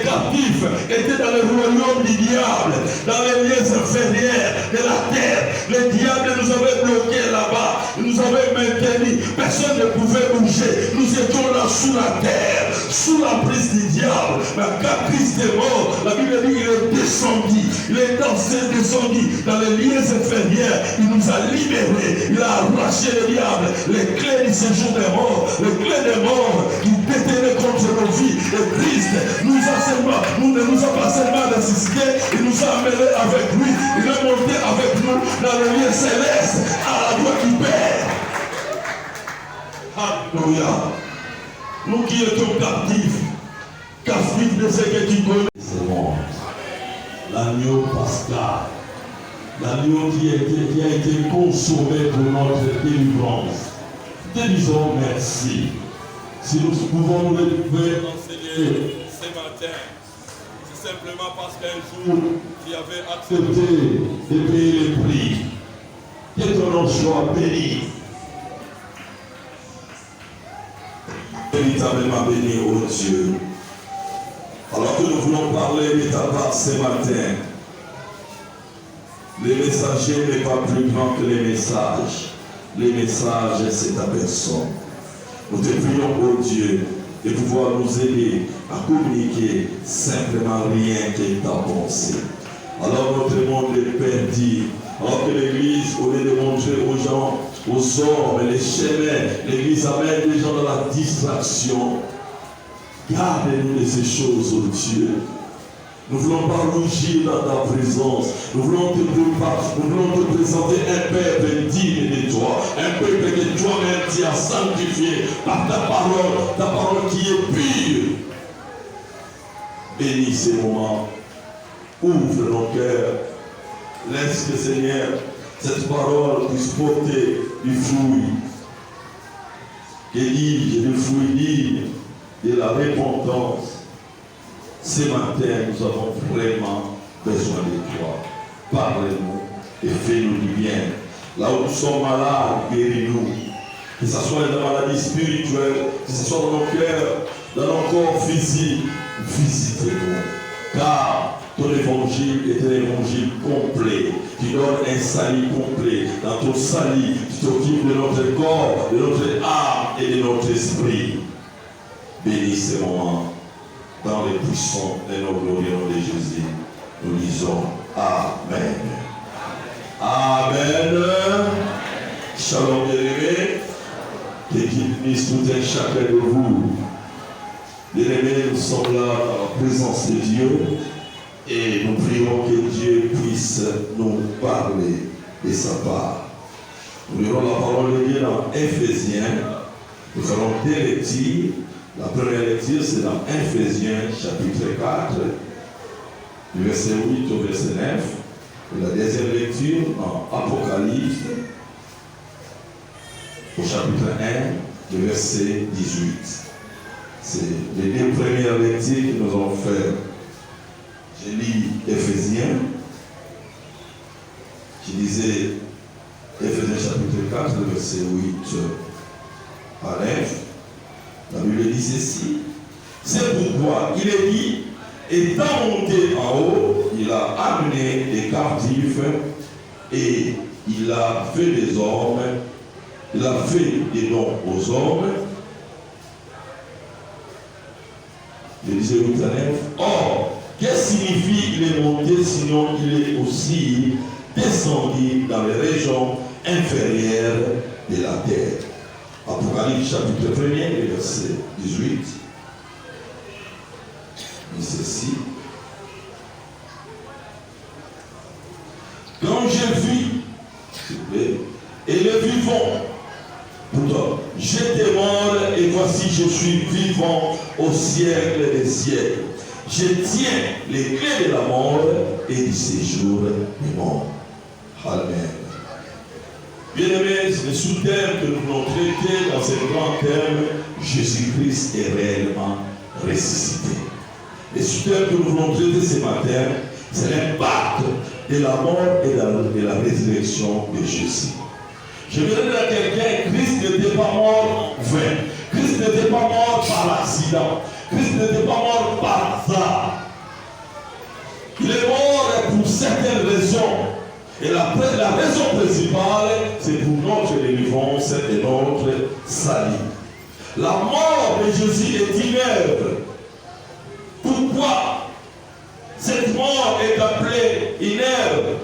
captifs étaient dans le royaume du diable, dans les lieux inférieurs de la terre. Le diable nous avait bloqués là-bas, nous avait maintenus. Personne ne pouvait bouger. Nous étions là sous la terre, sous la prise du diable. Mais quand Christ est mort, la Bible dit qu'il est descendu. Il est descendu dans les lieux inférieurs. Il nous a libérés. Il a arraché le diable, les clés du séjour des morts, les clés des morts qui détenaient contre nos vies. Et Christ ne nous a pas seulement ressuscité, il nous a amenés avec lui. Il est monté avec nous dans le lieu céleste à la gloire du Père. Alléluia. Nous qui étions captifs de ce que tu connais. C'est bon. L'agneau pascal. L'agneau qui a été consommé pour notre délivrance. Te disons merci. Si nous pouvons nous retrouver enseigner ce matin, c'est simplement parce qu'un jour, tu avais accepté de payer le prix. Que ton nom soit béni. Véritablement béni, ô Dieu. Alors que nous voulons parler de ta part ce matin, les messagers n'est pas plus grand que les messages. Les messages, c'est ta personne. Nous te prions, ô Dieu, de pouvoir nous aider à communiquer simplement rien que ta pensée. Alors notre monde est perdu. Alors que l'Église, au lieu de montrer aux gens, aux hommes, les chemins, l'Église amène les gens dans la distraction. Garde-nous de ces choses, ô Dieu. Nous voulons pas rougir dans ta présence. Nous voulons te présenter un peuple digne de toi. Un peuple que toi-même tu as sanctifié par ta parole qui est pure. Bénis ces moments. Ouvre nos cœurs. Laisse que, Seigneur, cette parole puisse porter du fruit. Que dis-je, du fruit digne de la repentance. Ce matin, nous avons vraiment besoin de toi. Parle-nous et fais-nous du bien. Là où nous sommes malades, guéris-nous. Que ce soit dans la maladie spirituelle, que ce soit dans nos cœurs, dans nos corps physiques, visitez-nous. Car ton évangile est un évangile complet. Tu donnes un salut complet. Dans ton salut, tu t'occupes de notre corps, de notre âme et de notre esprit. Bénis ces moments. Dans les puissants et nos glorieux noms de Jésus, nous disons Amen. Amen. Shalom, bien-aimés. Que Dieu bénisse tout un chacun de vous. Bien-aimés, nous sommes là dans la présence de Dieu et nous prions que Dieu puisse nous parler de sa part. Nous lirons la parole de Dieu dans Éphésiens. Nous allons deux lectures. La première lecture, c'est dans Éphésiens, chapitre 4, du verset 8 au verset 9. Et la deuxième lecture, dans Apocalypse, au chapitre 1, du verset 18. C'est les deux premières lectures que nous allons faire. J'ai lu Éphésiens, qui disait Éphésiens, chapitre 4, le verset 8 à 9. La Bible dit ceci. C'est pourquoi il est dit, étant monté en haut, il a amené les captifs et il a fait des hommes, il a fait des dons aux hommes. Je disais 8 à 9. Or, qu'est-ce que signifie il est monté, sinon il est aussi descendu dans les régions inférieures de la terre. Apocalypse chapitre 1er, verset 18. dit ceci. Quand j'ai vu, s'il vous plaît, et le vivant, pourtant, j'étais mort et voici je suis vivant au siècle des siècles. Je tiens les clés de la mort et du séjour des morts. Amen. Bien-aimés, le sous-terme que nous voulons traiter dans ces grands termes, Jésus-Christ est réellement ressuscité. Le sous-terme que nous voulons traiter ce matin, c'est l'impact de la mort et de la résurrection de Jésus. Je vais dire à quelqu'un, Christ n'était pas mort en vain. Christ n'était pas mort par l'accident. Christ n'était pas mort par hasard. Il est mort pour certaines raisons. Et la raison principale, c'est pour notre délivrance et notre salut. La mort de Jésus est une œuvre. Pourquoi cette mort est appelée une œuvre?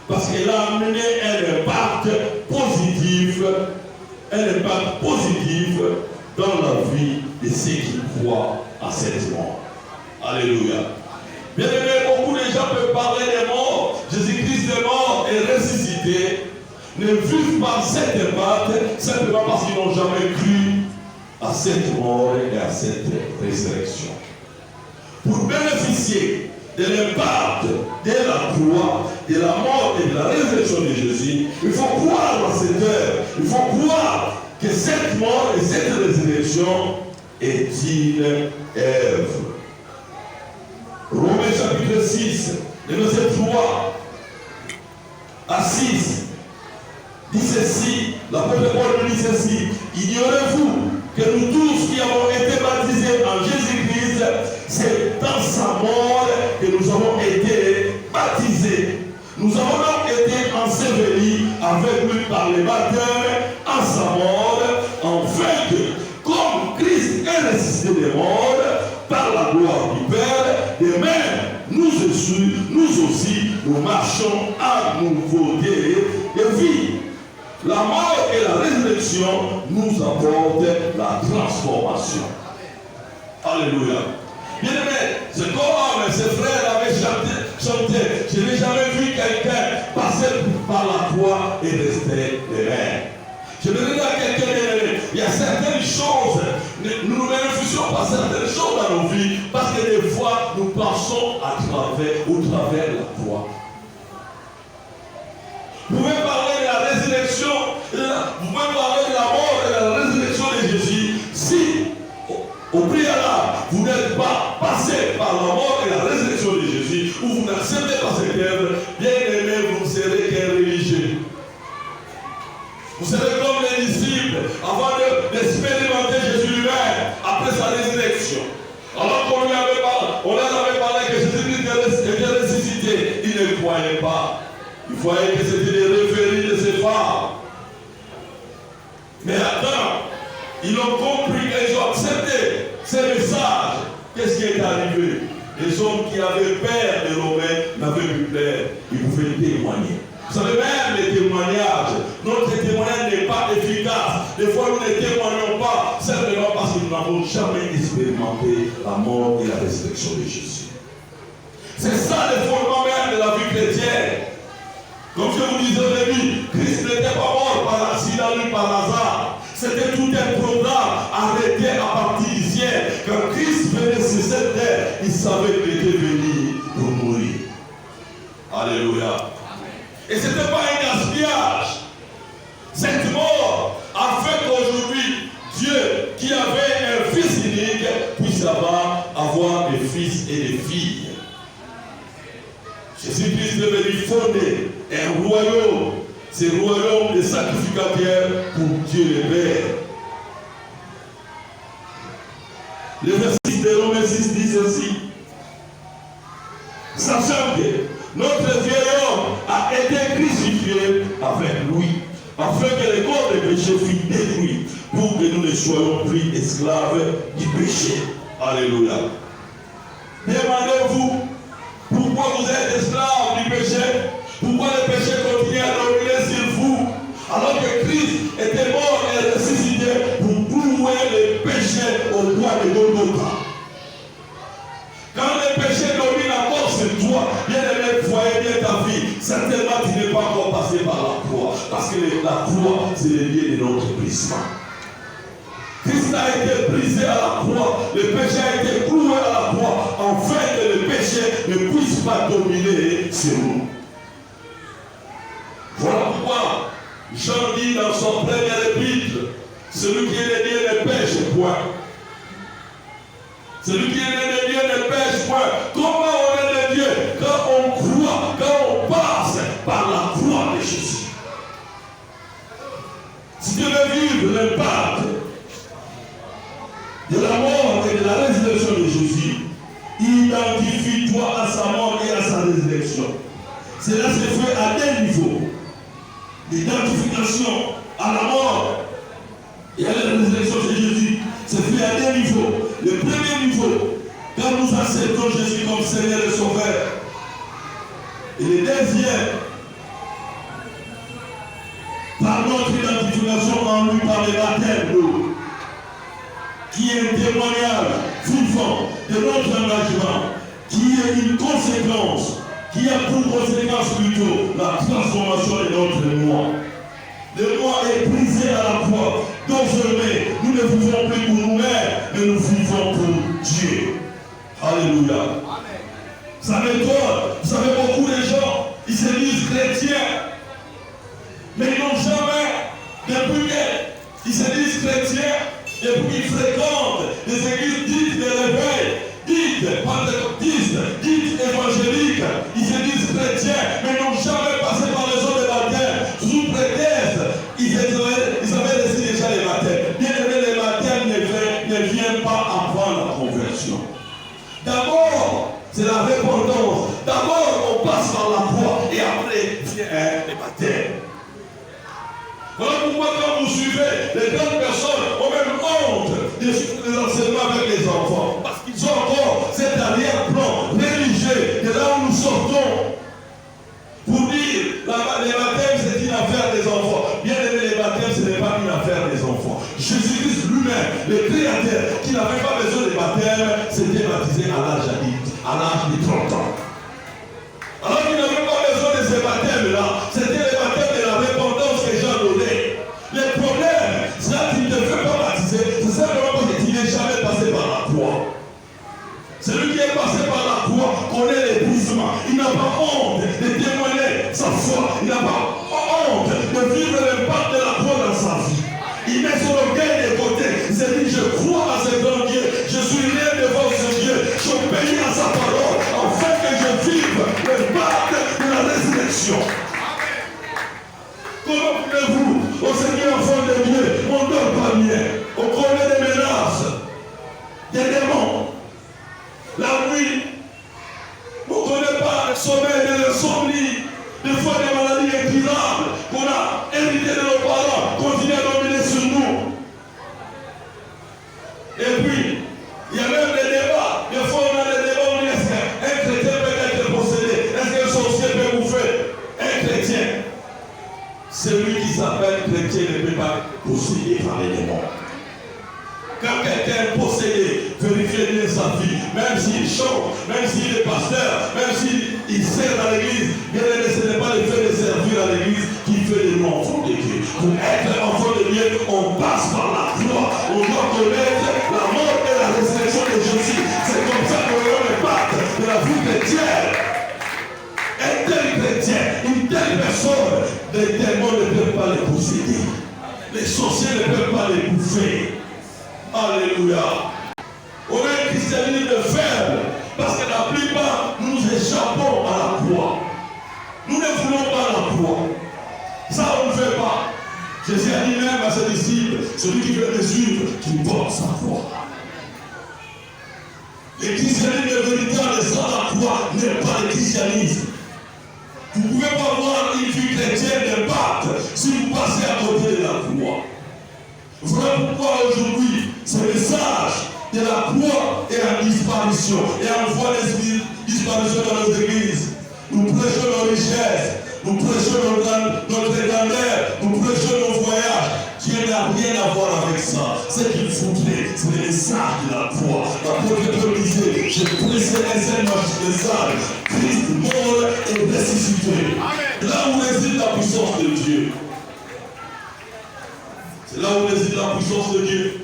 Parce qu'elle a amené un impact positif dans la vie de ceux qui croient à cette mort. Alléluia. Bien aimé, beaucoup de gens peuvent parler des morts. Jésus-Christ est mort et ressuscité. Ne vivent pas cet impact simplement parce qu'ils n'ont jamais cru à cette mort et à cette résurrection. Pour bénéficier de l'impact de la croix, de la mort et de la résurrection de Jésus, il faut croire dans cette œuvre. Il faut croire que cette mort et cette résurrection est une œuvre. Romains chapitre 6, le verset 3 à 6, dit ceci, l'apôtre Paul dit ceci: ignorez-vous que nous tous qui avons été baptisés en Jésus-Christ, c'est dans sa mort que nous avons été baptisés. Nous avons donc été ensevelis avec lui par le baptême en sa mort, afin que, comme Christ est ressuscité des morts par la gloire du Père, de même, nous aussi, nous marchons à nouveauté de vie. La mort et la résurrection nous apportent la transformation. Alléluia. Bien aimé, c'est comme ses frères avaient chanté. Je n'ai jamais vu quelqu'un passer par la croix et rester de même. Je vais dire à quelqu'un, il y a certaines choses, nous ne bénéficions pas certaines choses dans nos vies parce que des fois nous passons au travers de la croix. Vous pouvez parler de la résurrection, vous pouvez parler de la mort et de la résurrection de Jésus. Si au préalable vous n'êtes pas passé par la mort et la résurrection de Jésus, ou vous n'acceptez pas cette œuvre, bien aimé, vous ne serez qu'un religieux. Vous serez comme les disciples avant d'expérimenter Jésus lui-même après sa résurrection. Alors qu'on leur avait parlé que Jésus-Christ était ressuscité, ils ne croyaient pas. Ils voyaient que c'était des référés de ses femmes. Mais attends, ils ont compris qu'ils ont accepté ces messages. Qu'est-ce qui est arrivé? Les hommes qui avaient peur des Romains n'avaient plus peur. Ils pouvaient témoigner. Vous savez, même les témoignages, notre témoignage n'est pas efficace. Des fois, nous ne témoignons pas simplement parce que nous n'avons jamais expérimenté la mort et la résurrection de Jésus. C'est ça le fondement même de la vie chrétienne. Comme je vous disais au début, Christ n'était pas mort par accident ni par hasard. C'était tout un programme arrêté à partir du ciel. Quand Christ venait sur cette terre, il savait qu'il était venu pour mourir. Alléluia. Et ce n'était pas un gaspillage. Cette mort a fait qu'aujourd'hui, Dieu, qui avait un fils unique, puisse avoir des fils et des filles. Jésus-Christ est venu fonder un royaume. C'est le royaume des sacrificateurs pour Dieu le Père. Le verset 6 de Romains 6 dit ceci: sachant que notre vieil homme a été crucifié avec lui, afin que le corps des péchés fût détruit, pour que nous ne soyons plus esclaves du péché. Alléluia. Demandez-vous pourquoi vous êtes esclaves du péché. Pourquoi le péché continue à dominer sur vous, alors que Christ était mort et ressuscité pour clouer le péché au bois de Golgotha. Quand le péché domine encore sur toi, bien aimé, voyez bien ta vie. Certainement, tu n'es pas encore passé par la croix. Parce que la croix, c'est le lieu de notre brisement. Christ a été brisé à la croix. Le péché a été cloué à la croix, afin que le péché ne puisse pas dominer sur nous. Voilà pourquoi Jean dit dans son premier épître: celui qui est né de Dieu ne pêche point. Celui qui est né de Dieu ne pêche point. Comment on est de Dieu? Quand on croit, quand on passe par la croix de Jésus. Si tu veux vivre l'impact de la mort et de la résurrection de identifie-toi à sa mort et à sa résurrection. Cela se fait à deux niveaux. L'identification à la mort et à la résurrection de Jésus se fait à deux niveaux. Le premier niveau, quand nous acceptons Jésus comme Seigneur et Sauveur. Et le deuxième, par notre identification en lui par le baptême d'eau, qui est un témoignage vivant de notre engagement, qui est une conséquence, qui a pour conséquence plutôt la transformation de notre moi. Le moi est brisé à la croix. Désormais, nous ne vivons plus pour nous-mêmes, mais nous vivons pour Dieu. Alléluia. Amen. Ça m'étonne. Vous savez, beaucoup de gens, ils se disent chrétiens, mais ils n'ont jamais, depuis qu'ils se disent chrétiens, depuis qu'ils fréquentent les églises dites de réveil, dites pentecôtistes, dites évangéliques, ils se disent chrétiens, mais n'ont jamais passé par les eaux de baptême, sous prétexte, ils avaient reçu déjà les baptêmes. Bien aimé, les baptêmes ne viennent pas avant la conversion. D'abord, c'est la repentance. D'abord, on passe par la croix et après vient les baptêmes. Voilà pourquoi quand vous suivez, les grandes personnes ont même honte de suivre les enseignements avec les enfants. Parce qu'ils ont encore cet arrière-plan religieux de là où nous sortons. Pour dire, les baptêmes c'est une affaire des enfants. Bien aimé, les baptêmes ce n'est pas une affaire des enfants. Jésus-Christ lui-même, le Créateur, qui n'avait pas besoin de baptême, s'était baptisé à l'âge adulte, à l'âge de 30 ans. Alors qu'il n'avait pas besoin de ces baptêmes-là, c'était les baptêmes de la repentance que Jean donnait. Le problème, c'est que tu ne te fais pas baptiser, c'est simplement parce que tu n'es jamais passé par la croix. Celui qui est passé par la croix connaît l'épuisement. Il n'a pas honte de témoigner sa foi. Il n'a pas honte de vivre l'impact de la croix dans sa vie. Il met son orgueil de côté. Il se dit, je crois à ce grand Dieu. Je suis né devant ce Dieu. J'obéis à sa parole afin que je vive l'impact de la résurrection. Comment pouvez-vous, au Seigneur enfant de Dieu, on ne dort pas bien. On connaît des menaces, des démons. La nuit, on ne connaît pas le sommeil de l'insomnie, des fois des maladies incurables qu'on a héritées de nos parents, continuent à dominer sur nous. Et puis, il y a même des débats. Des fois, on a des débats où on dit est-ce qu'un chrétien peut être possédé? Est-ce qu'un sorcier peut bouffer un chrétien? Celui qui s'appelle chrétien ne peut pas être possédé par les démons. Quand quelqu'un est possédé, vérifiez bien sa vie, même s'il chante, même s'il est pasteur, même s'il sert dans l'église, bien aimé, ce n'est pas le fait de servir à l'église qui fait de nous enfants de Dieu. Pour être enfant de Dieu, on passe par la croix. On doit connaître la mort et la résurrection de Jésus. C'est comme ça qu'on a l'impact de la vie chrétienne. Un tel chrétien, une telle personne, les démons ne peuvent pas les posséder. Les sorciers ne peuvent pas les bouffer. Alléluia. On a un christianisme faible parce que la plupart nous échappons à la croix. Nous ne voulons pas la croix. Ça on ne fait pas. Jésus a dit même à ses disciples, celui qui veut me suivre, qui porte sa croix. Le christianisme véritable sans la croix n'est pas le christianisme. Vous ne pouvez pas voir une vie chrétienne d'impact si vous passez à côté de la croix. Voilà pourquoi aujourd'hui, ce message de la croix est en disparition. Et on voit les disparitions dans nos églises. Nous prêchons nos richesses, nous prêchons notre grandeur, nous prêchons nos voyages. Dieu n'a rien à voir avec ça. Ce qu'il faudrait, c'est le message de la croix. L'apôtre Paul disait, je prêchais un seul message. Christ mort et ressuscité. Là où réside la puissance de Dieu. C'est là où réside la puissance de Dieu.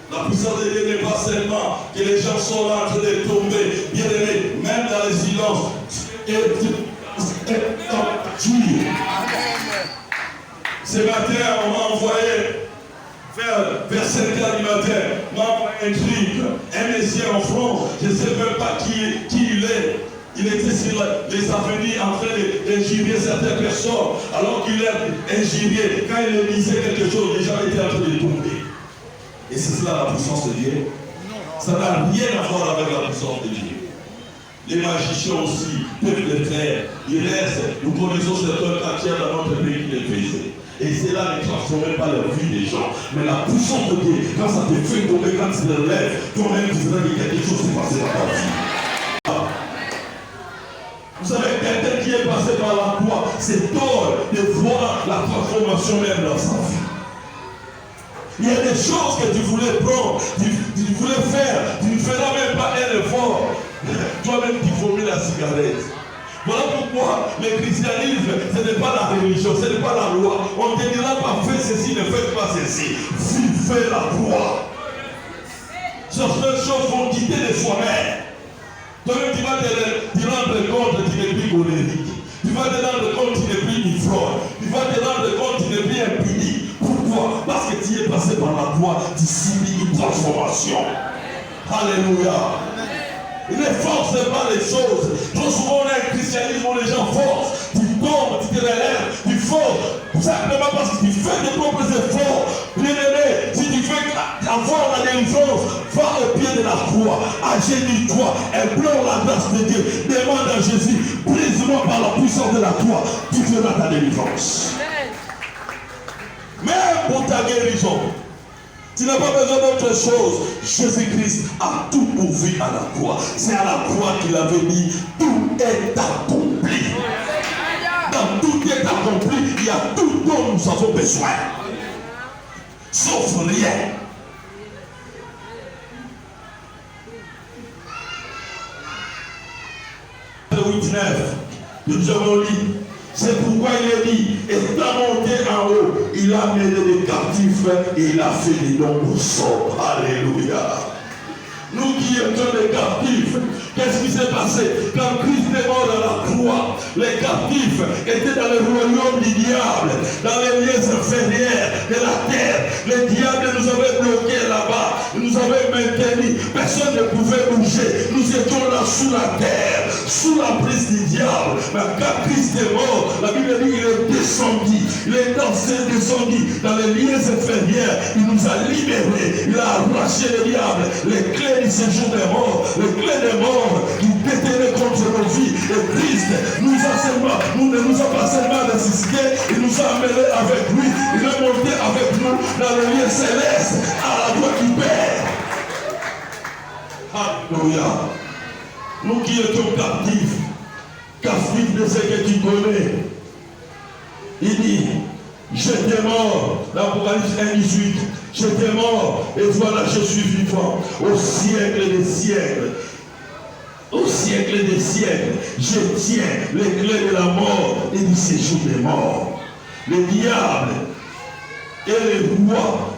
La puissance de Dieu n'est pas seulement que les gens sont là en train de tomber. Bien aimés, même dans le silence, Dieu est Dieu. Ce matin, on m'a envoyé vers 7h du matin, on m'a envoyé un truc, un messier en France, je ne sais même pas qui il est. Il était sur les avenirs en train d'injurier certaines personnes, alors qu'il est injurié. Quand il disait quelque chose, les gens étaient en train de tomber. Et c'est cela la puissance de Dieu. Ça n'a rien à voir avec la puissance de Dieu. Les magiciens aussi peuvent le faire. Il reste, nous connaissons certains quartiers dans notre pays qui le faisaient. Et cela ne transformait pas la vie des gens. Mais la puissance de Dieu, quand ça te fait tomber, quand tu te lèves, toi-même tu diras que quelque chose s'est passé dans ta vie. Vous savez, quelqu'un qui est passé par la croix, c'est tort de voir la transformation même dans sa vie. Il y a des choses que tu voulais prendre, tu voulais faire, tu ne feras même pas un effort. Toi-même, tu vomis la cigarette. Voilà pourquoi le christianisme, ce n'est pas la religion, ce n'est pas la loi. On ne te dira pas fais ceci, ne fais pas ceci. Fais la croix. Certaines choses vont quitter de soi-même. Toi-même, tu vas te rendre compte que tu n'es plus colérique. Tu vas te rendre compte que tu n'es plus ifrone. Tu vas te rendre compte que tu n'es plus impuni. Pourquoi? Parce que tu es passé par la croix, tu subis une transformation. Alléluia. Il ne force pas les choses. Trop souvent on a un christianisme où les gens forcent. Tu tombes, tu te relèves, tu forces. Simplement parce que tu fais tes propres efforts. Bien-aimé, si tu veux avoir la délivrance, va au pied de la croix, agenouille-toi, implore la grâce de Dieu, demande à Jésus, brise-moi par la puissance de la croix, tu feras ta délivrance. Même pour ta guérison, tu n'as pas besoin d'autre chose. Jésus-Christ a tout pourvu à la croix. C'est à la croix qu'il avait dit, tout est accompli. Dans tout est accompli, il y a tout dont nous avons besoin. Sauf rien. Le 8-9, nous avons dit, c'est pourquoi il est dit, étant monté en haut, il a mené les captifs et il a fait des dons aux sorts. Alléluia. Nous qui étions les captifs, qu'est-ce qui s'est passé? Quand Christ est mort à la croix, les captifs étaient dans le royaume du diable, dans les lieux inférieurs de la terre. Le diable nous avait bloqués là-bas, nous avait maintenus, personne ne pouvait bouger. Nous étions là sous la terre, sous la prise du diable. Mais quand Christ est mort, la Bible dit qu'il est descendu, il est descendu dans les lieux inférieurs, il nous a libérés, il a arraché le diable, les clés du séjour des morts, les clés des morts qui détenaient contre nos vies. Et Christ nous ne nous a pas seulement ressuscité, il nous a amenés avec lui, il est monté avec nous dans le lieu céleste, à la gloire du Père. Alléluia. Nous qui étions captifs de ce que tu connais, il dit, j'étais mort, l'Apocalypse 1:18, j'étais mort, et voilà, je suis vivant, au siècle des siècles. Au siècle des siècles, je tiens les clés de la mort et du séjour des morts. Le diable est le roi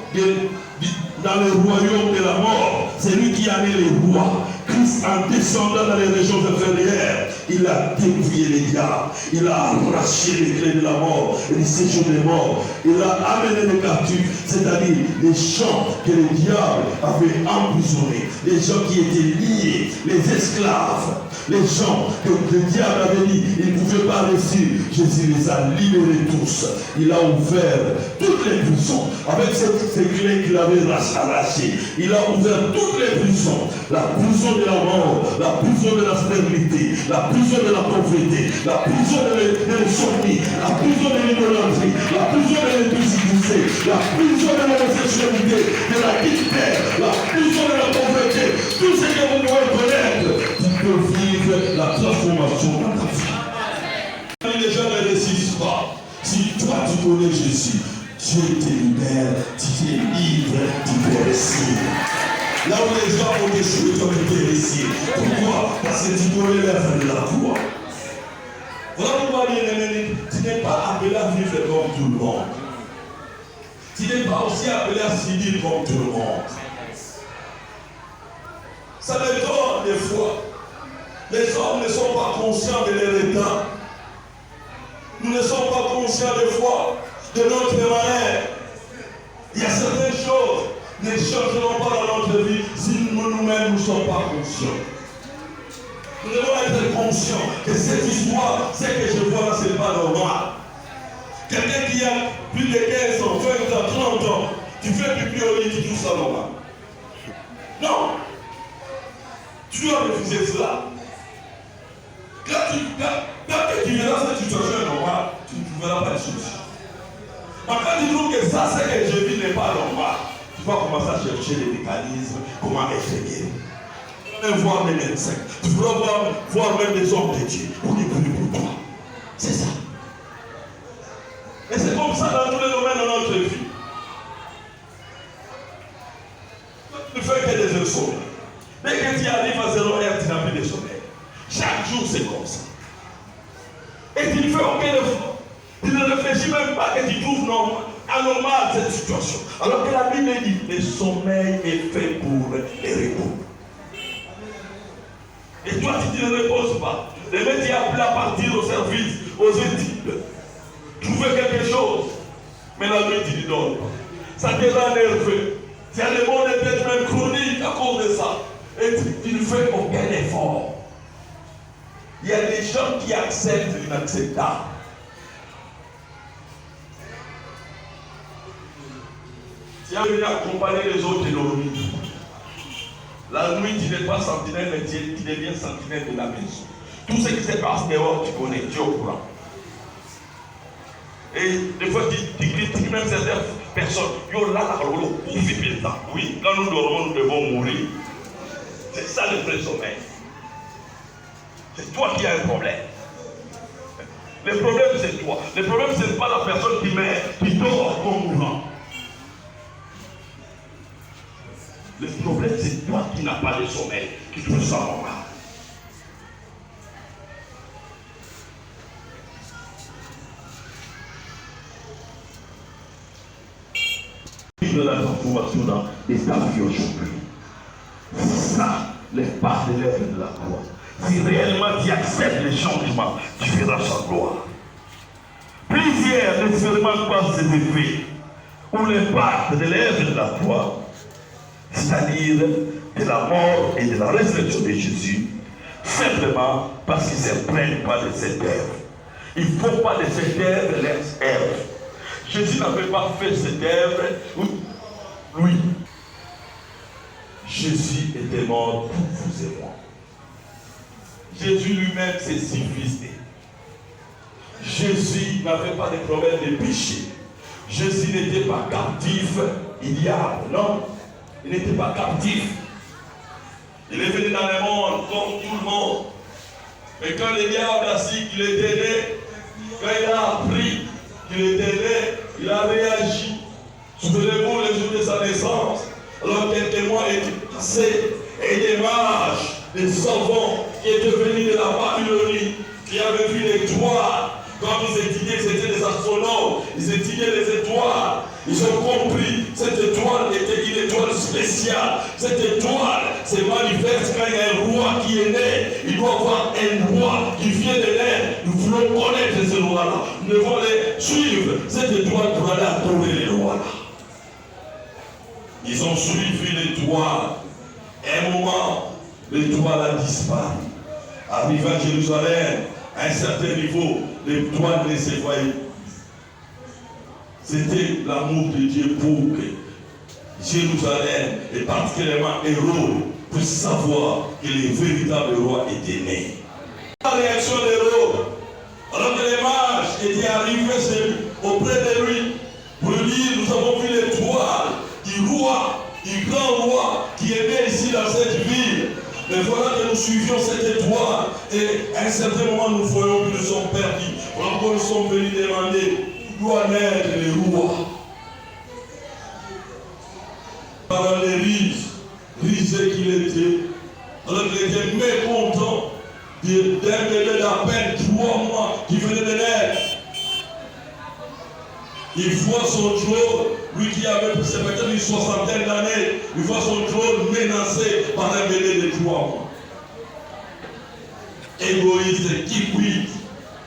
dans le royaume de la mort. C'est lui qui a mis les rois. Christ, en descendant dans les régions inférieures, il a dévié les diables, il a arraché les clés de la mort et du séjour des morts. Il a amené les captifs, c'est-à-dire les gens que le diable avait emprisonnés, les gens qui étaient liés, les esclaves, les gens que le diable avait dit, ils ne pouvaient pas réussir. Jésus les a libérés tous. Il a ouvert toutes les prisons. Avec ces clés qu'il avait arrachées, il a ouvert toutes les prisons. La prison de la mort, la prison de la stérilité, la prison de la pauvreté, la prison de l'insomnie, la prison de l'idolâtrie, la prison de l'impudicité, la prison de l'homosexualité, de la guilté, la prison de la pauvreté, tout ce que vous pouvez connaître, tu peux vivre la transformation dans ta vie. Les gens ne résistent pas. Si toi tu connais Jésus, Dieu te libère, tu es libre, tu peux réussir. Là où les gens ont déchoué, tu peux réussir. Pourquoi? Parce que tu connais l'œuvre de la croix. Voilà pourquoi, bien-aimé, tu n'es pas appelé à vivre comme tout le monde. Tu n'es pas aussi appelé à subir comme tout le monde. Ça m'étonne des fois. Les hommes ne sont pas conscients de leur état. Nous ne sommes pas conscients des fois de notre malheur. Il y a certaines choses qui ne changeront pas dans notre vie si nous-mêmes ne sommes pas conscients. Nous devons être conscients que cette histoire, ce que je vois là, ce n'est pas normal. Quelqu'un qui a plus de 15 ans, 20 ans, 30 ans, tu fais pipi au lit, tu trouves ça normal. Non. Tu dois refuser cela. quand tu verras cette situation normale, tu ne trouveras pas de solution. Mais quand tu trouves que ça, c'est que je vis n'est pas normal, tu vas commencer à chercher les mécanismes, comment être guéri. Tu vas voir des médecins, tu vas voir même des hommes de Dieu pour les prier pour toi. C'est ça. Et c'est comme ça dans tous les domaines de notre vie. Tu ne fais que des insomnies. Dès que tu arrives à 0 heure, tu n'as plus de sommeil. Chaque jour, c'est comme ça. Et tu ne fais aucun effort. Tu ne réfléchis même pas que tu trouves anormal cette situation. Alors que la Bible dit, le sommeil est fait pour les repos. Et toi, si tu ne reposes pas, le mec t'y appelé à partir au service, aux études, trouver quelque chose. Mais la nuit, tu ne dors pas. Ça te rend nerveux. Tu as des maux de tête même chroniques à cause de ça. Et tu ne fais aucun effort. Il y a des gens qui acceptent l'inacceptable. Tu as venu accompagner les autres et dormir. La nuit, tu n'es pas sentinelle, mais tu deviens sentinelle de la maison. Tout ce qui se passe dehors, tu connais, tu es au courant. Et des fois, tu critiques même certaines personnes. Oui, quand nous dormons, nous devons mourir. C'est ça le vrai sommeil. C'est toi qui as un problème. Le problème, c'est toi. Le problème, ce n'est pas la personne qui dort en mourant. Le problème, c'est toi qui n'as pas de sommeil, qui trouve ça normal. De la transformation dans l'état de vie aujourd'hui. C'est ça, les pas de l'œuvre de la croix. Si réellement tu acceptes les changements, tu verras sa gloire. Plusieurs n'expérimentent pas ces effets ou l'impact de l'œuvre de la croix, c'est-à-dire de la mort et de la résurrection de Jésus, simplement parce qu'ils ne se prennent pas de cette œuvre. Il ne faut pas de cette œuvre leur œuvre. Jésus n'avait pas fait cette œuvre. Oui. Jésus était mort pour vous et moi. Jésus lui-même s'est suffisé. Jésus n'avait pas de problème de péché. Jésus n'était pas captif, il diable. Non, il n'était pas captif. Il est venu dans le monde comme tout le monde. Mais quand le diable a su qu'il était né, quand il a appris qu'il était né, il a réagi. Souvenez-vous le jour de sa naissance, alors qu'un témoin était passé et des mages, des savants qui étaient venus de la Babylonie, qui avaient vu l'étoile. Quand ils étudiaient, c'était des astronomes, ils étudiaient les étoiles. Ils ont compris, cette étoile était une étoile spéciale. Cette étoile se manifeste quand il y a un roi qui est né. Il doit y avoir un roi qui vient de naître. Nous voulons connaître ce roi-là. Nous devons les suivre. Cette étoile pour aller adorer les rois-là. Ils ont suivi l'étoile. À un moment, l'étoile a disparu. Arrivé à Jérusalem, à un certain niveau, l'étoile ne se voyait. C'était l'amour de Dieu pour que Jérusalem, et particulièrement Hérode, puisse savoir que le véritable roi était né. La réaction d'Hérode, alors que les mages étaient arrivés auprès de lui, pour lui dire, nous avons vu l'étoile du roi, du grand roi qui est né ici dans cette ville. Mais voilà que nous suivions cette étoile et à un certain moment nous voyons que nous sommes perdus. Voilà que nous sommes venus demander où doit naître le roi. Par les risés qu'il était, alors qu'il était mécontent d'un bébé d'à peine 3 mois qui venait de naître. Il voit son trône, lui qui avait peut-être une 60aine d'années, il voit son trône menacé par un bébé de 3 mois. Égoïste, qui quitte.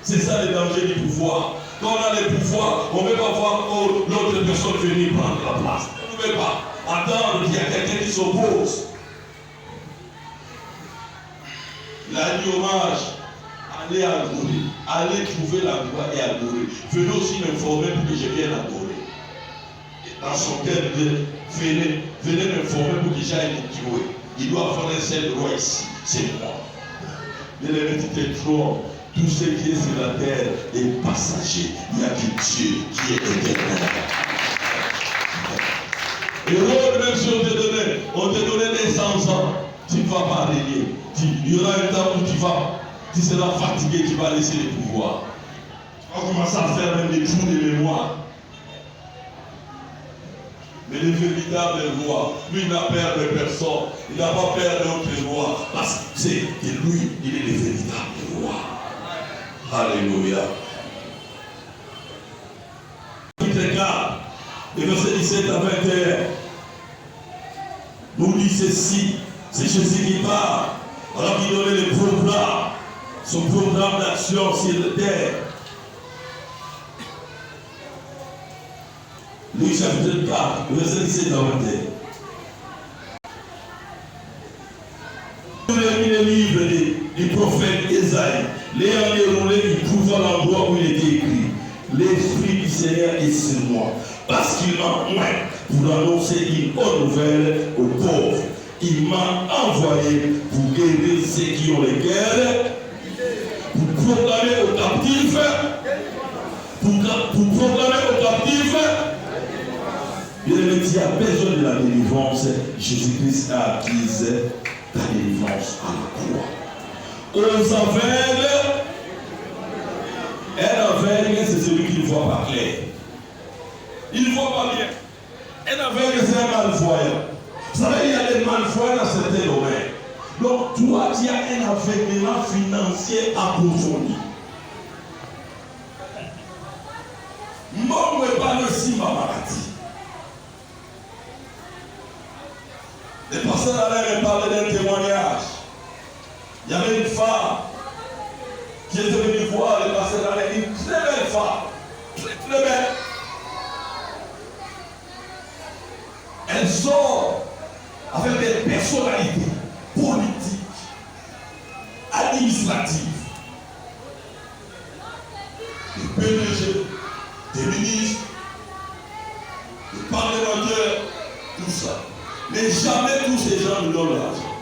C'est ça le danger du pouvoir. Quand on a le pouvoir, on ne veut pas voir l'autre personne venir prendre la place. On ne veut pas attendre qu'il y a quelqu'un qui s'oppose. Il a dit hommage. Allez adorer, allez trouver la gloire et adorer. Venez aussi m'informer pour que je vienne adorer. Et dans son cœur, venez m'informer pour que j'aille jouer. Il doit avoir un seul roi ici, c'est moi. Mais le petit trône, Tout ce qui est sur la terre est passager. Il n'y a que Dieu qui est éternel. Et même si on te donnait des 100 ans, tu ne vas pas régner. Il y aura un temps où tu seras fatigué, tu vas laisser le pouvoir. Tu vas commencer à faire même des trous de mémoire. Mais le véritable roi, lui, il n'a peur de personne. Il n'a pas peur d'autre roi. Parce que c'est que lui, il est le véritable roi. Alléluia. Chapitre 4, verset 17 à 21, nous dit ceci. C'est Jésus qui parle. Alors qu'il donnait le programme, son programme d'action sur la terre. Luc chapitre 4, verset 17 à 21. Il a mis le livre du prophète Ésaïe. L'ayant déroulé, il trouva l'endroit où il était écrit: l'Esprit du Seigneur est sur moi, parce qu'il m'a oint pour annoncer une bonne nouvelle aux pauvres. Il m'a envoyé pour guérir ceux qui ont les cœurs, pour proclamer aux captifs, pour proclamer aux captifs. Bien aimé, il y a besoin de la délivrance. Jésus-Christ a acquis la délivrance à la croix. Aux aveugles, un aveugle, c'est celui qui ne voit pas clair. Il ne voit pas bien. Un aveugle, c'est un malvoyant. Vous savez, il y a des malvoyants dans certains domaines. Donc, toi, tu as un aveuglement financier approfondi. Moi, je ne parle aussi de ma maladie. Les pasteurs allaient me parler d'un témoignage. Il y avait une femme qui était venue voir les pasteurs allaient, une très belle femme. Très, très belle. Elle sort avec des personnalités politiques, administratives, des PDG, des ministres, des parlementaires, tout ça. Mais jamais tous ces gens ne donnent l'argent.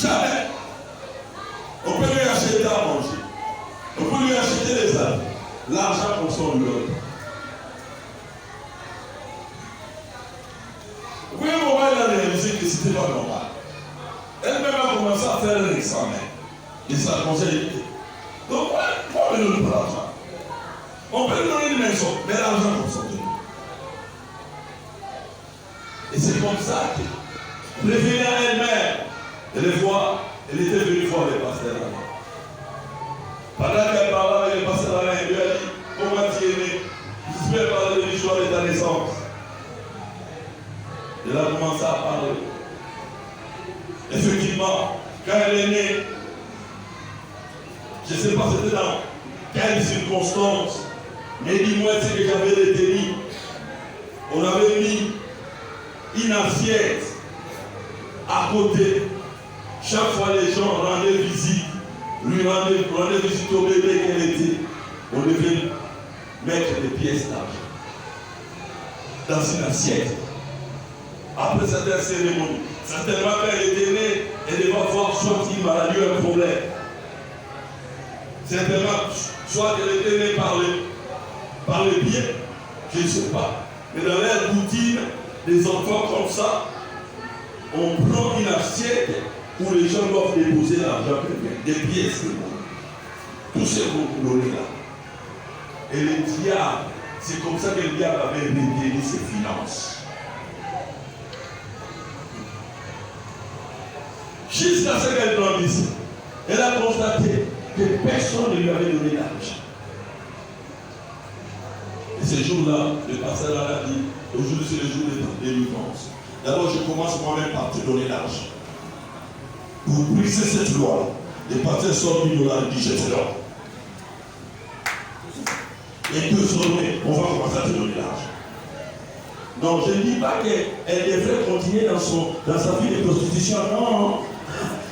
Jamais. On peut lui acheter à manger. On peut lui acheter des habits. L'argent qu'on s'en lui donne. Vous voyez, on va réaliser que ce n'était pas normal. Elle-même a commencé à faire un examen. Et ça conseille. Donc, on ne donne pas l'argent. On peut lui donner une maison, mais l'argent qu'on s'en donne. Et c'est comme ça que, prévenant elle-même, elle les voit, elle était venue voir les pasteurs là. Pendant qu'elle parlait avec les pasteurs là, elle lui a dit: comment tu es né? Je peux parler de l'histoire de ta naissance. Elle a commencé à parler. Effectivement, quand elle est née, je ne sais pas c'était dans quelle circonstance, mais dis-moi ce que j'avais retenu. On avait mis une assiette à côté. Chaque fois les gens rendaient visite, lui rendaient visite au bébé qu'elle était. On devait mettre des pièces d'argent dans une assiette. Après certaines cérémonies, certainement quand elle était née, elle devait avoir soit une maladie ou un problème. Certainement, soit qu'elle était née par le bien, je ne sais pas. Mais dans leur routine, les enfants comme ça, on prend une assiette où les gens doivent déposer l'argent, des pièces de monnaie. Tout ce boulot-là. Et le diable, c'est comme ça que le diable avait retenu ses finances. Jusqu'à ce qu'elle grandisse, elle a constaté que personne ne lui avait donné l'argent. Et ce jour-là, le pasteur a dit: aujourd'hui c'est le jour de délivrance. D'abord, je commence moi-même par te donner l'argent. Pour briser cette loi, les pasteurs sortent $1000 et disent: je te donne. Et désormais, on va commencer à te donner l'argent. Non, je ne dis pas qu'elle devrait continuer dans sa vie de prostitution. Non.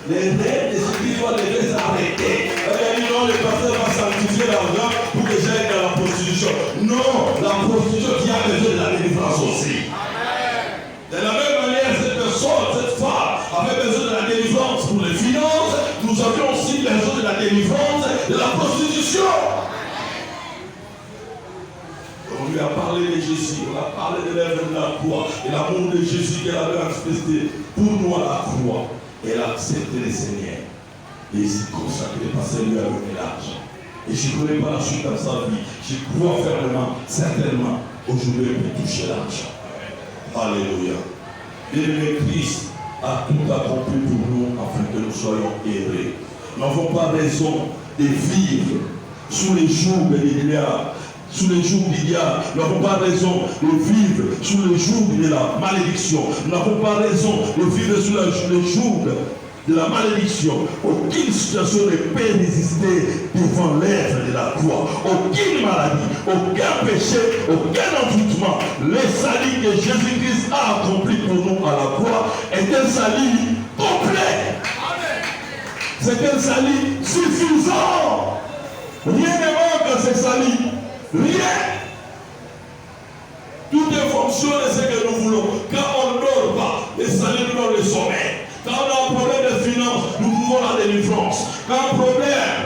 Les règles des spirituels devaient s'arrêter. Elle a dit: non, le pasteur va sanctifier l'argent pour que j'aille dans la prostitution. Non, la prostitution qui a besoin de la délivrance aussi. De la même manière, cette femme avait besoin de la délivrance pour les finances. Nous avions aussi besoin de la délivrance délivrance de la prostitution. On lui a parlé de Jésus, on a parlé de l'œuvre de la croix et l'amour de Jésus qu'elle avait manifesté pour nous à la croix. Elle a accepté le Seigneur. Et il s'est consacré parce qu'elle lui a donné l'argent. Et je ne connais pas la suite dans sa vie. Je crois fermement, certainement, aujourd'hui, elle peut toucher l'argent. Alléluia. Bien-aimé, Christ a tout accompli pour nous afin que nous soyons heureux. Nous n'avons pas raison de vivre sous les jours de l'Église. Sous les jours d'il y a, nous n'avons pas raison de vivre sous les jours de la malédiction. Nous n'avons pas raison de vivre sous les jours de la malédiction. Aucune situation ne peut résister devant l'œuvre de la croix. Aucune maladie, aucun péché, aucun envoûtement. Le salut que Jésus-Christ a accompli pour nous à la croix est un salut complet. C'est un salut suffisant. Rien ne manque à ce salut. Rien. Tout est fonction de ce que nous voulons. Quand on ne dort pas, le salut nous donne le sommeil. Quand on a un problème de finance, nous pouvons la délivrance. Quand un problème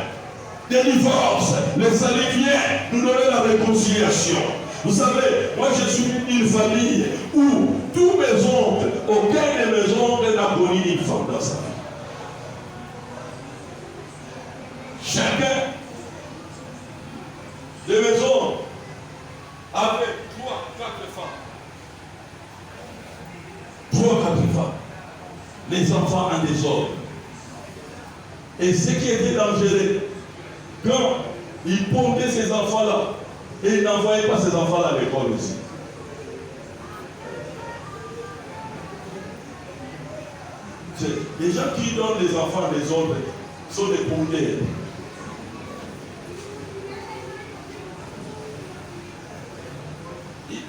de divorce, le salut vient nous donner la réconciliation. Vous savez, moi je suis une famille où tous mes oncles, aucun de mes oncles n'a connu une femme dans sa vie. Chacun de mes oncles avait 3-4 femmes. 3-4 femmes. Les enfants en désordre. Et ce qui était dangereux, quand il pondait ces enfants-là, et il n'envoyait pas ces enfants-là à l'école aussi. Les gens qui donnent les enfants des autres sont des pondeurs.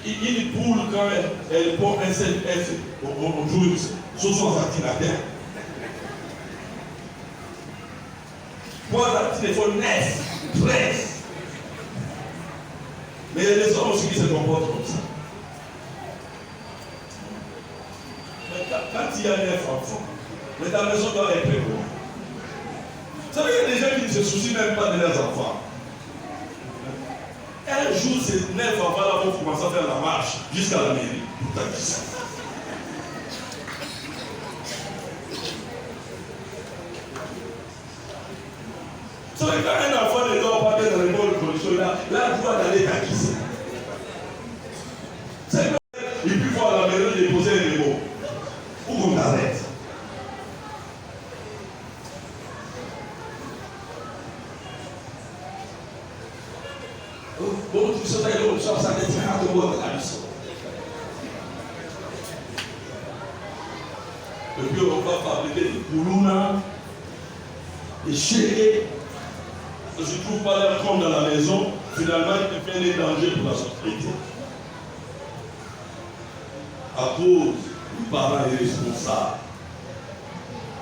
Une poule, quand elle pond un seul œuf, on joue sur son ventilateur. Moi, il faut 9, 13. Mais il y a des hommes aussi qui se comportent comme ça. Mais quand il y a 9 enfants, mais ta maison doit être très bonne. Vous savez, il y a des gens qui ne se soucient même pas de leurs enfants. Un jour, ces 9 enfants-là vont commencer à faire la marche jusqu'à la mairie. Vous savez, quand un enfant ne dort pas dans les bonnes conditions, il a le droit d'aller taquisser. Il peut voir la mairie déposer un mémo. Où qu'on t'arrête. Bon, tu sais, ça ne tient à te voir la mission. Et puis on va fabriquer des koulouna, des chérés. Je ne trouve pas l'air comme dans la maison, finalement il fait des dangers pour la société. À cause du parent irresponsable.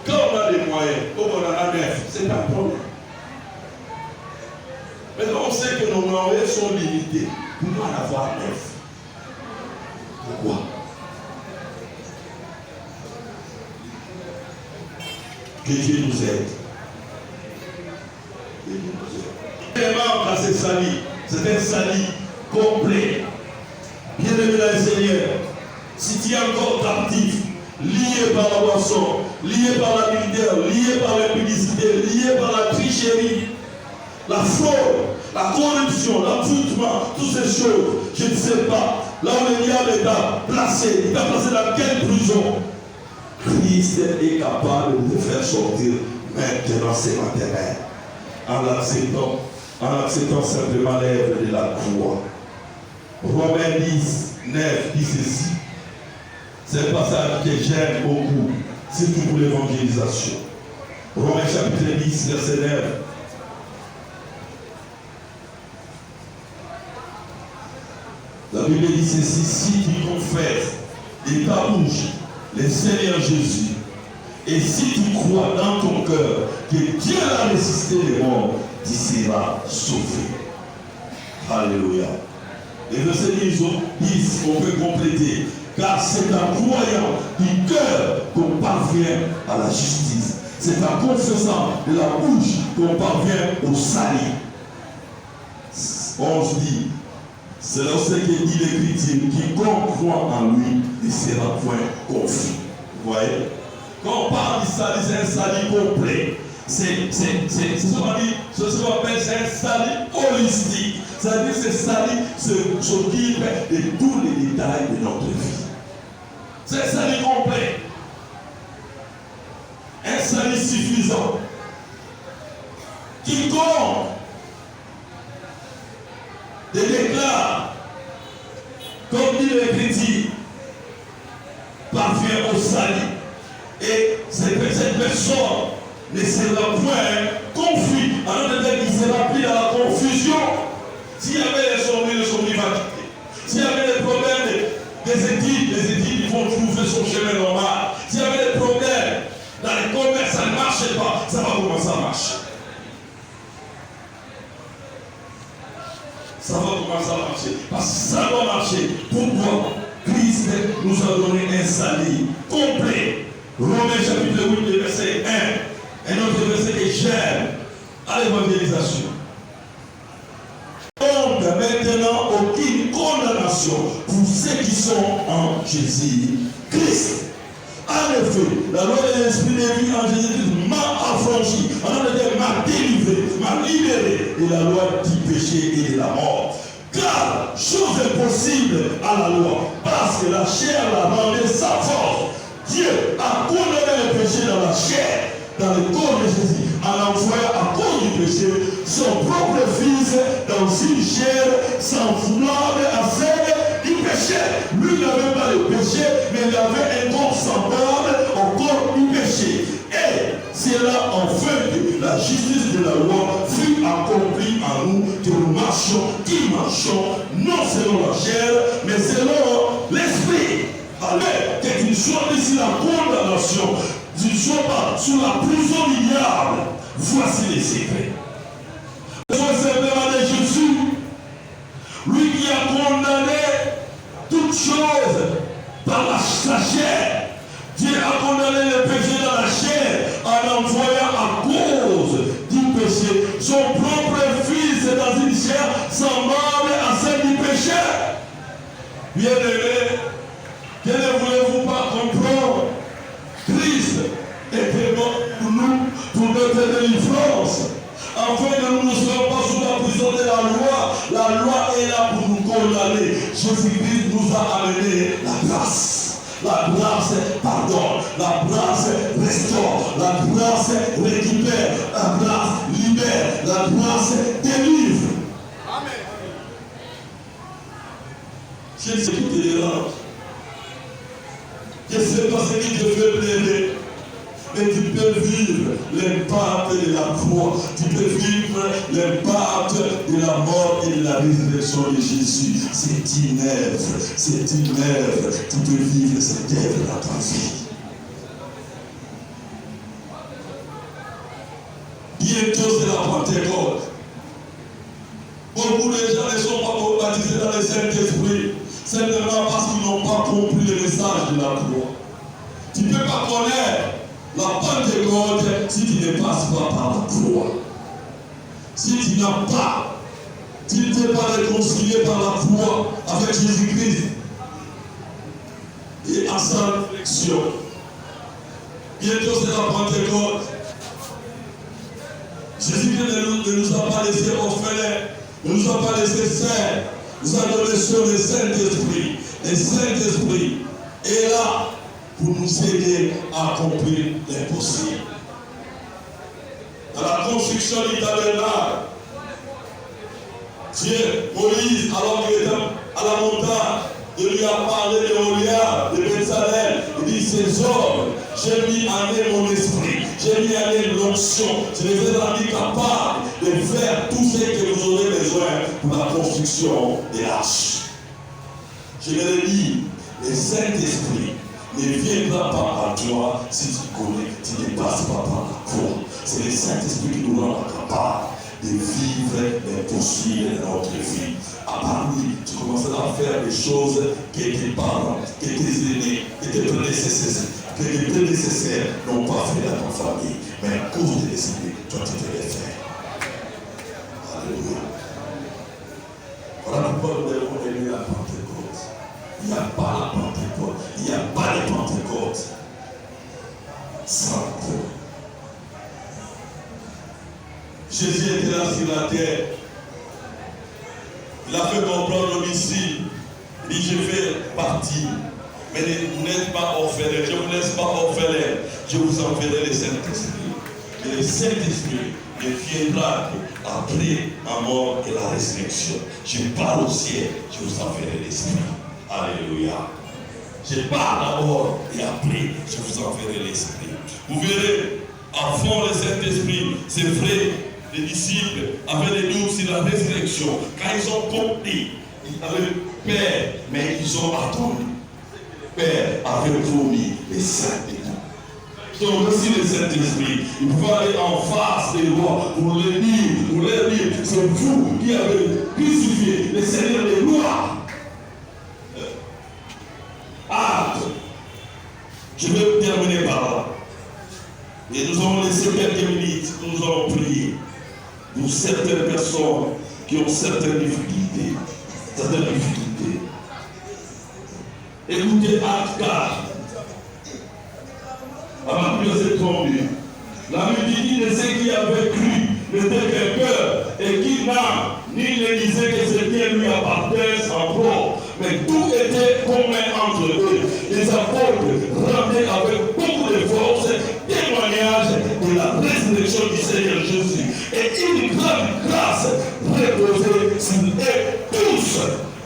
Quand on a des moyens, comme on en a 9, c'est un problème. Mais on sait que nos moyens sont limités. Pour en avoir 9. Pourquoi? Que Dieu nous aide. Vraiment, dans ce salut, c'est un salut complet. Bien-aimé dans le Seigneur, si tu es encore captif, lié par la boisson, lié par la militaire, lié par l'impudicité, lié par la tricherie, la fraude, la corruption, l'envoûtement, toutes ces choses, je ne sais pas, là où le diable t'a placé, il t'a placé dans quelle prison? Christ est capable de te faire sortir maintenant ce matin, en acceptant simplement l'œuvre de la croix. Romains 10, 9 dit ceci. C'est le passage que j'aime beaucoup, surtout pour l'évangélisation. Romains chapitre 10, verset 9. La Bible dit ceci, si tu confesses de ta bouche le Seigneur Jésus, et si tu crois dans ton cœur que Dieu a ressuscité les morts, tu seras sauvé. Alléluia. Et verset 10, on peut compléter, car c'est en croyant du cœur qu'on parvient à la justice. C'est en confessant de la bouche qu'on parvient au salut. 11 dit, c'est lorsque dit l'Écriture, quiconque croit en lui ne sera point confus. Vous voyez? Quand on parle du salut, c'est un salut complet. C'est ce qu'on appelle, c'est un salut holistique. C'est-à-dire que ce salut s'occupe de tous les détails de notre vie. C'est un salut complet. Un salut suffisant. Quiconque te déclare, comme dit l'Écriture, parvient au salut. Et cette personne ne sera point confus. Alors peut-être qu'il sera pris dans la confusion. S'il y avait les sommeils va quitter. S'il y avait des problèmes des études, les études vont trouver son chemin normal. S'il y avait des problèmes dans les commerces, ça ne marchait pas, ça va commencer à marcher. Ça va commencer à marcher. Parce que ça doit marcher. Pourquoi? Christ nous a donné un salut complet. Romains chapitre 8, verset 1. Un autre verset que j'aime à l'évangélisation. Donc maintenant, aucune condamnation pour ceux qui sont en Jésus-Christ. En effet, la loi de l'esprit de vie en Jésus-Christ m'a affranchi, m'a délivré, m'a libéré de la loi du péché et de la mort. Car chose est possible à la loi, parce que la chair la rendait sa force. Dieu a condamné le péché dans la chair, dans le corps de Jésus, en envoyant à cause du péché son propre fils dans une chair semblable à celle du péché. Lui n'avait pas le péché, mais il avait un corps semblable au corps du péché. Et c'est là enfin que la justice de la loi fut accomplie en nous, que nous marchons, non selon la chair, mais selon l'esprit. Alors que tu ne sois pas ici la condamnation, tu ne sois pas sous la prison du diable. Voici les secrets. Sois simplement de Jésus, lui qui a condamné toutes choses par sa chair. Dieu a condamné le péché dans la chair en envoyant à cause du péché son propre fils dans une chair semblable à celle du péché. Bien-aimés, que ne voulez-vous pas comprendre? Christ était mort pour nous, pour notre délivrance, afin que nous ne soyons pas sous la prison de la loi. La loi est là pour nous condamner. Jésus-Christ nous a amené la grâce. La grâce pardonne, la grâce restaure, la grâce récupère, la grâce libère, la grâce délivre. Amen. C'est ce qui te dérange. Je ne sais pas ce qui te fait plaider. Mais tu peux vivre l'impact de la croix. Tu peux vivre l'impact de la mort et de la résurrection de Jésus. C'est une œuvre. C'est une œuvre. Tu peux vivre cette œuvre dans ta vie. Bientôt c'est la Pentecôte. Beaucoup de gens ne sont pas baptisés dans le Saint-Esprit. Simplement parce qu'ils n'ont pas compris le message de la croix. Tu ne peux pas connaître la Pentecôte si tu ne passes pas par la croix. Si tu n'as pas, tu ne t'es pas réconcilié par la croix avec Jésus-Christ et à sa résurrection. Bientôt c'est la Pentecôte. Jésus-Christ ne nous a pas laissé orphelins, ne nous a pas laissé seuls. Nous a donné sur le Saint-Esprit. Le Saint-Esprit est là pour nous aider à accomplir l'impossible. Dans la construction du tabernacle, Dieu, Moïse, alors qu'il était à la montagne, il lui a parlé de Oliab, de Bézalel. Il dit, ces hommes, j'ai mis en eux mon esprit, j'ai mis en eux l'onction, je les ai rendus capables de faire tout ce que vous aurez besoin pour la construction de l'arche. Je vais dire, le Saint-Esprit ne viendra pas à toi si tu connais, tu ne passes pas par la croix. C'est le Saint-Esprit qui nous rend capable de vivre l'impossible de notre vie. À part lui, tu commenceras à faire des choses que tes parents, que tes aînés, que tes prédécesseurs que les prédécesseurs n'ont pas fait dans ta famille, mais à cause de l'Esprit, toi tu te les fais. Alléluia. Voilà pourquoi nous devons aimer la Pentecôte. Il n'y a pas la Pentecôte. Il n'y a pas les Pentecôtes sans Dieu. Jésus était là sur la terre. Il a fait comprendre aux disciples. Il dit, je fais partie. Mais vous n'êtes pas orphelins. Je ne vous laisse pas orphelins. Je vous enverrai le Saint-Esprit. Et le Saint-Esprit ne viendra après la mort et la résurrection. Je parle au ciel. Je vous enverrai l'Esprit. Alléluia. Je parle d'abord et après, je vous enverrai l'Esprit. Vous verrez, avant le Saint-Esprit, c'est vrai, les disciples avaient des doutes sur la résurrection. Quand ils ont compris, ils avaient peur, mais ils ont attendu. Père avait promis les Saint-Esprit. Ils ont reçu le Saint-Esprit. Ils pouvaient aller en face des rois pour leur dire, c'est vous qui avez crucifié le Seigneur des rois. Acte. Je vais terminer par là. Et nous allons laisser quelques minutes, nous allons prier pour certaines personnes qui ont certaines difficultés. Écoutez Acte 4. Avant que c'est tombé, la multitude de ceux qui avaient cru n'était que peur et qui n'a ni ne disait que ce qui lui appartenait en propre, mais tout était commun entre eux. Les apôtres rendaient avec beaucoup de force témoignage de la résurrection du Seigneur Jésus et une grande grâce reposait sur eux tous.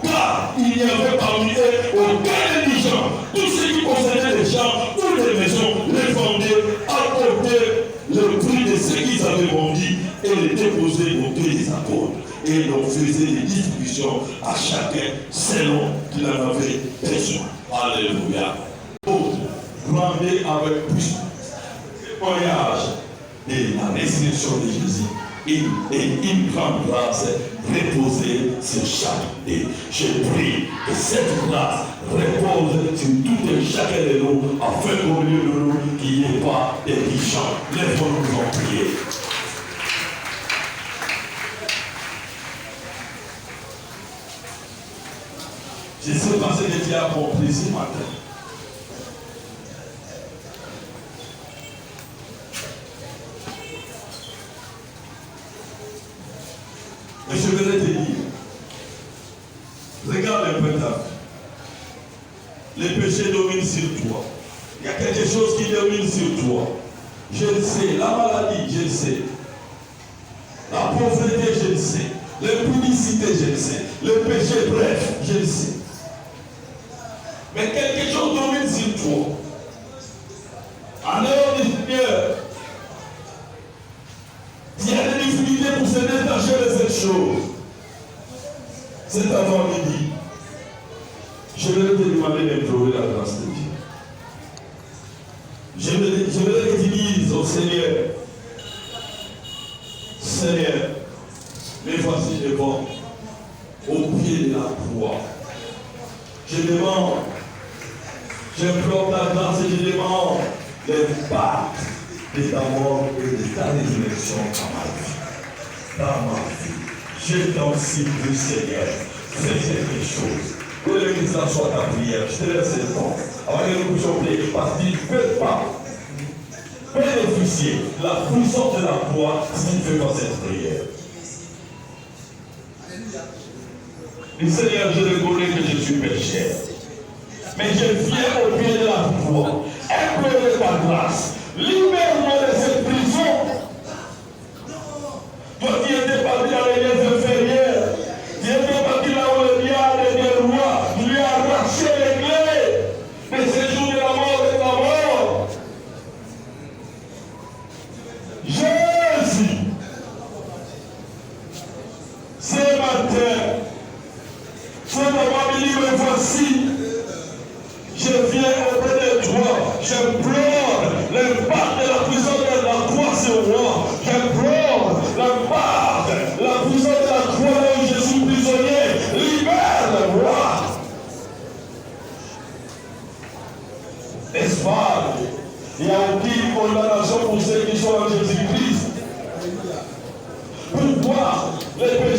Car il n'y avait parmi eux aucun indigent. Tous ceux qui possédaient des champs ou des maisons les vendaient, apportaient le prix de ce qu'ils avaient vendu et les déposaient aux pieds des apôtres. Et l'on faisait des distributions à chacun selon qu'il en avait besoin. Alléluia. Rendez avec puissance témoignage de la résurrection de Jésus. Et une grande grâce reposée sur chacun. Je prie que cette grâce repose sur tout et chacun de nous, afin qu'au milieu de nous, qu'il n'y ait pas d'indigents. Lèvons-nous en prier. Je ne sais pas ce que tu as compris ce matin. Mais je voudrais te dire, regarde un peu ta vie. Les péchés dominent sur toi. Il y a quelque chose qui domine sur toi. Je le sais. La maladie, je le sais. La pauvreté, je le sais. L'impudicité, je le sais. Le péché, bref, je le sais. Mais quelque chose domine sur toi. En dehors du Seigneur, il y a des difficultés pour se détacher de cette chose. Cet avant-midi, je vais te demander d'implorer la grâce de Dieu. Je vais que tu dises au Seigneur, Seigneur, me voici devant, au pied de la croix. Je demande, j'implore ta grâce et je demande l'impact de ta mort et de ta résurrection dans ma vie. Je t'en supplie, Seigneur, fais quelque chose. Que l'église soit ta prière. Je te laisse le temps. Avant que nous puissions prier, parce qu'il ne peut pas bénéficier de la puissance de la croix si tu ne fais pas cette prière. Le Seigneur, je reconnais que je suis pécheur. Mais je viens au pied de la croix, implorer ta grâce. Libère-moi de cette prison. Toi qui étais parti dans les lieux inférieurs, tu étais parti là où le diable et le roi lui a arraché les clés de ce jour de la mort et de la mort. Jésus, ce matin, ce moment, me voici. Je viens auprès de toi, j'implore l'impact de la puissance de Il n'y a aucune condamnation pour ceux qui sont en Jésus-Christ. Pourquoi les pécheurs